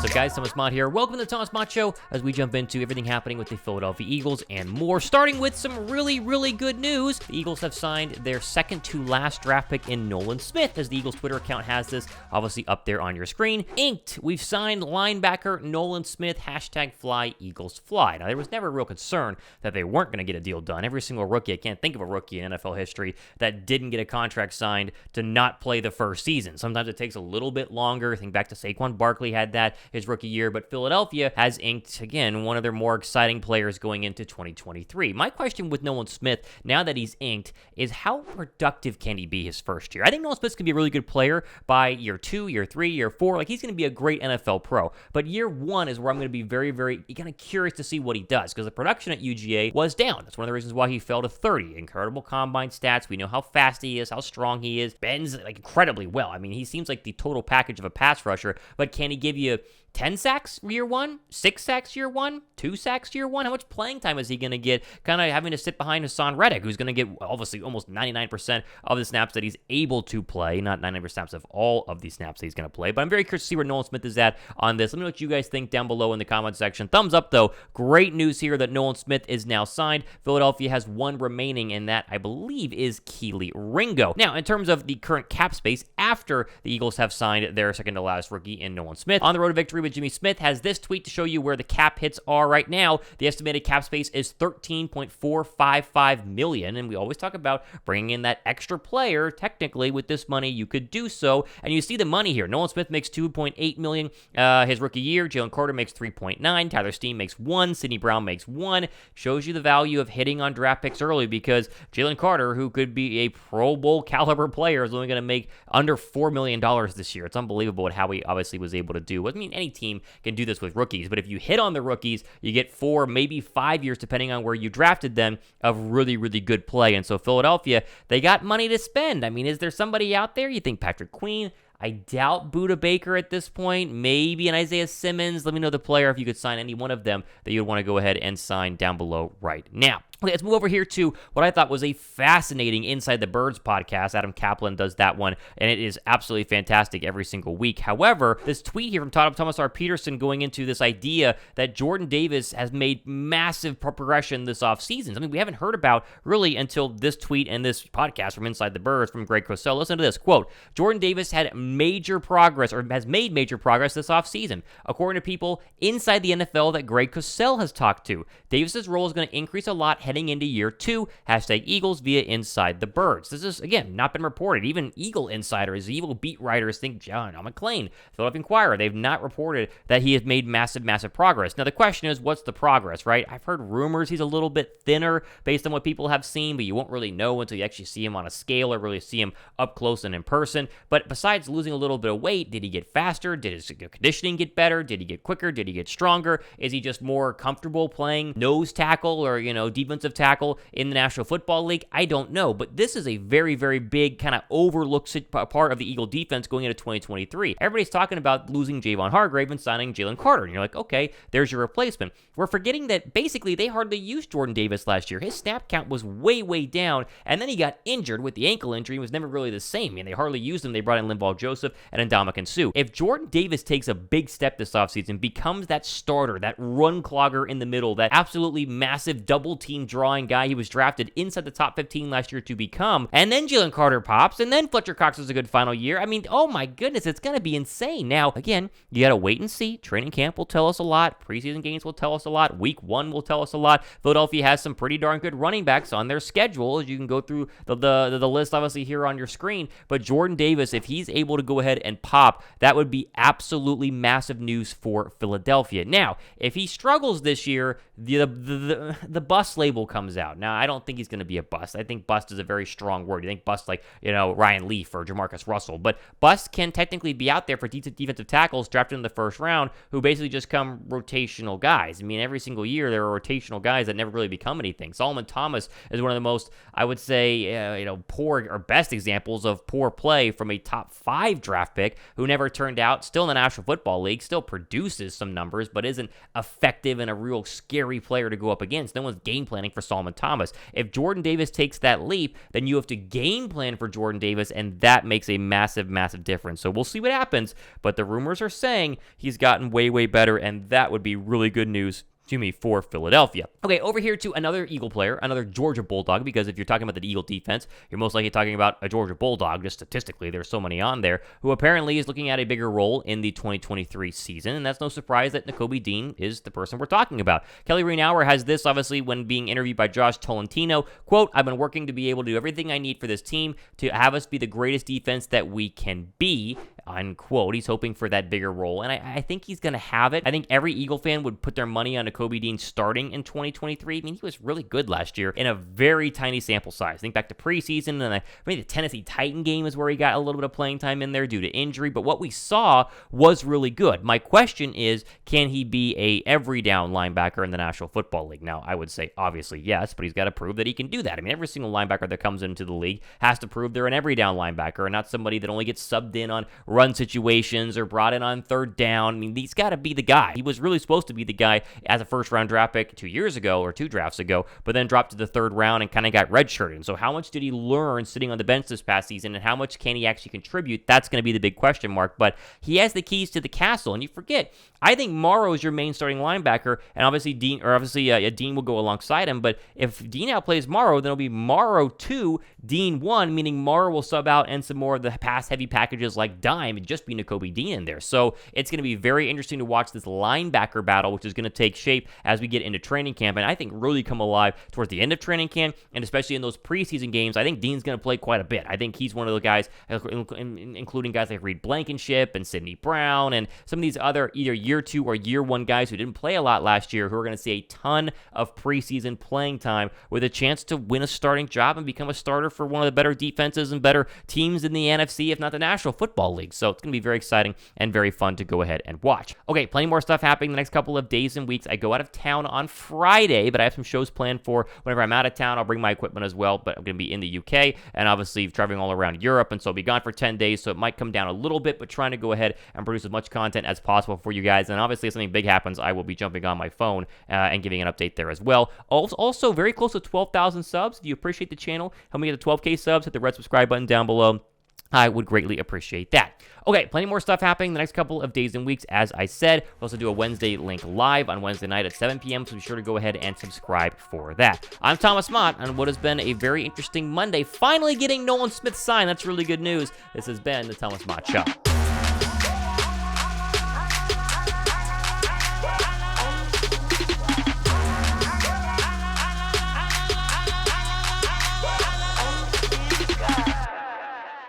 What's up, guys? Thomas Mott here. Welcome to the Thomas Mott Show as we jump into everything happening with the Philadelphia Eagles and more, starting with some really good news. The Eagles have signed their second to last draft pick in Nolan Smith, as the Eagles Twitter account has this obviously up there on your screen. Inked, we've signed linebacker Nolan Smith, hashtag fly Eagles fly. Now, there was never a real concern that they weren't going to get a deal done. Every single rookie, I can't think of a rookie in NFL history that didn't get a contract signed to not play the first season. Sometimes it takes a little bit longer. Think back to Saquon Barkley had that his rookie year, but Philadelphia has inked, again, one of their more exciting players going into 2023. My question with Nolan Smith, now that he's inked, is how productive can he be his first year? I think Nolan Smith's going to be a really good player by year 2, year 3, year 4. Like, he's going to be a great NFL pro. But year 1 is where I'm going to be very kind of curious to see what he does, because the production at UGA was down. That's one of the reasons why he fell to 30. Incredible combine stats. We know how fast he is, how strong he is. Bends like incredibly well. I mean, he seems like the total package of a pass rusher, but can he give you 10 sacks year 1, 6 sacks year 1, 2 sacks year 1? How much playing time is he going to get, kind of having to sit behind Hassan Reddick, who's going to get obviously almost 99% of the snaps that he's able to play, not 99% snaps of all of these snaps that he's going to play. But I'm very curious to see where Nolan Smith is at on this. Let me know what you guys think down below in the comment section. Thumbs up, though. Great news here that Nolan Smith is now signed. Philadelphia has one remaining, and that, I believe, is Keely Ringo. Now, in terms of the current cap space, after the Eagles have signed their second to last rookie in Nolan Smith, on the road to victory with Jimmy Smith has this tweet to show you where the cap hits are right now. The estimated cap space is $13.455 million, and we always talk about bringing in that extra player. Technically, with this money, you could do so, and you see the money here. Nolan Smith makes $2.8 million his rookie year. Jalen Carter makes $3.9. Tyler Steen makes $1. Sidney Brown makes $1. Shows you the value of hitting on draft picks early, because Jalen Carter, who could be a Pro Bowl caliber player, is only going to make under $4 million this year. It's unbelievable how he obviously was able to do. I mean, any team can do this with rookies, but if you hit on the rookies, you get 4, maybe 5 years, depending on where you drafted them, of really good play. And so Philadelphia, they got money to spend. I mean, is there somebody out there? You think Patrick Queen? I doubt Budda Baker at this point. Maybe an Isaiah Simmons. Let me know the player, if you could sign any one of them, that you'd want to go ahead and sign down below right now. Okay, let's move over here to what I thought was a fascinating Inside the Birds podcast. Adam Kaplan does that one, and it is absolutely fantastic every single week. However, this tweet here from Thomas R. Peterson going into this idea that Jordan Davis has made massive progression this offseason. I mean, we haven't heard about really until this tweet and this podcast from Inside the Birds from Greg Cosell. Listen to this, quote, Jordan Davis had major progress, or has made major progress this offseason, according to people inside the NFL that Greg Cosell has talked to. Davis's role is going to increase a lot heading into year 2, hashtag Eagles via Inside the Birds. This is, again, not been reported. Even Eagle insiders, Eagle beat writers think John McClain, Philadelphia Inquirer, they've not reported that he has made massive progress. Now, the question is, what's the progress, right? I've heard rumors he's a little bit thinner based on what people have seen, but you won't really know until you actually see him on a scale or really see him up close and in person. But besides losing a little bit of weight, did he get faster? Did his conditioning get better? Did he get quicker? Did he get stronger? Is he just more comfortable playing nose tackle or, defensive tackle in the National Football League? I don't know, but this is a very big kind of overlooked part of the Eagle defense going into 2023. Everybody's talking about losing Javon Hargrave and signing Jalen Carter, and you're like, okay, there's your replacement. We're forgetting that basically they hardly used Jordan Davis last year. His snap count was way down, and then he got injured with the ankle injury. He was never really the same. I mean, they hardly used him. They brought in Linval Joseph and Ndamukong Suh. If Jordan Davis takes a big step this offseason, becomes that starter, that run clogger in the middle, that absolutely massive double team drawing guy he was drafted inside the top 15 last year to become, and then Jalen Carter pops, and then Fletcher Cox has a good final year. I mean, oh my goodness, it's going to be insane. Now, again, you got to wait and see. Training camp will tell us a lot. Preseason games will tell us a lot. Week 1 will tell us a lot. Philadelphia has some pretty darn good running backs on their schedule, as you can go through the list obviously here on your screen. But Jordan Davis, if he's able to go ahead and pop, that would be absolutely massive news for Philadelphia. Now, if he struggles this year, the bust label comes out. Now, I don't think he's going to be a bust. I think bust is a very strong word. You think bust like, Ryan Leaf or Jamarcus Russell, but bust can technically be out there for defensive tackles drafted in the first round who basically just come rotational guys. I mean, every single year there are rotational guys that never really become anything. Solomon Thomas is one of the most, I would say, poor or best examples of poor play from a top 5 draft pick who never turned out, still in the National Football League, still produces some numbers, but isn't effective and a real scary player to go up against. No one's game plan planning for Solomon Thomas. If Jordan Davis takes that leap, then you have to game plan for Jordan Davis, and that makes a massive, massive difference. So we'll see what happens, but the rumors are saying he's gotten way, way better, and that would be really good news for Philadelphia. Okay, over here to another Eagle player, another Georgia Bulldog, because if you're talking about the Eagle defense, you're most likely talking about a Georgia Bulldog, just statistically, there's so many on there, who apparently is looking at a bigger role in the 2023 season, and that's no surprise that Nakobe Dean is the person we're talking about. Kelly Reinauer has this, obviously, when being interviewed by Josh Tolentino, quote, "I've been working to be able to do everything I need for this team to have us be the greatest defense that we can be," unquote. He's hoping for that bigger role, and I think he's going to have it. I think every Eagle fan would put their money on Nakobe Dean starting in 2023. I mean, he was really good last year in a very tiny sample size. Think back to preseason, and the Tennessee Titan game is where he got a little bit of playing time in there due to injury, but what we saw was really good. My question is, can he be a every down linebacker in the National Football League? Now, I would say obviously yes, but he's got to prove that he can do that. I mean, every single linebacker that comes into the league has to prove they're an every down linebacker and not somebody that only gets subbed in on run situations or brought in on third down. I mean, he's got to be the guy. He was really supposed to be the guy as a first-round draft pick 2 years ago or 2 drafts ago, but then dropped to the third round and kind of got redshirted. So how much did he learn sitting on the bench this past season, and how much can he actually contribute? That's going to be the big question mark, but he has the keys to the castle, and you forget, I think Morrow is your main starting linebacker, and obviously Dean will go alongside him, but if Dean outplays Morrow, then it'll be Morrow 2, Dean 1, meaning Morrow will sub out and some more of the pass-heavy packages like dime and just be Nakobe Dean in there. So it's going to be very interesting to watch this linebacker battle, which is going to take shape as we get into training camp, and I think really come alive towards the end of training camp, and especially in those preseason games. I think Dean's going to play quite a bit. I think he's one of the guys, including guys like Reed Blankenship and Sidney Brown and some of these other either year 2 or year 1 guys who didn't play a lot last year, who are going to see a ton of preseason playing time with a chance to win a starting job and become a starter for one of the better defenses and better teams in the NFC, if not the National Football League. So it's going to be very exciting and very fun to go ahead and watch. Okay, plenty more stuff happening the next couple of days and weeks. I go out of town on Friday, but I have some shows planned for whenever I'm out of town. I'll bring my equipment as well, but I'm going to be in the UK and obviously traveling all around Europe, and so I'll be gone for 10 days, so it might come down a little bit, but trying to go ahead and produce as much content as possible for you guys. And obviously, if something big happens, I will be jumping on my phone and giving an update there as well. Also, very close to 12,000 subs. If you appreciate the channel, help me get to 12K subs, hit the red subscribe button down below. I would greatly appreciate that. Okay, plenty more stuff happening the next couple of days and weeks, as I said. We'll also do a Wednesday link live on Wednesday night at 7 p.m., so be sure to go ahead and subscribe for that. I'm Thomas Mott on what has been a very interesting Monday. Finally getting Nolan Smith signed. That's really good news. This has been the Thomas Mott Show.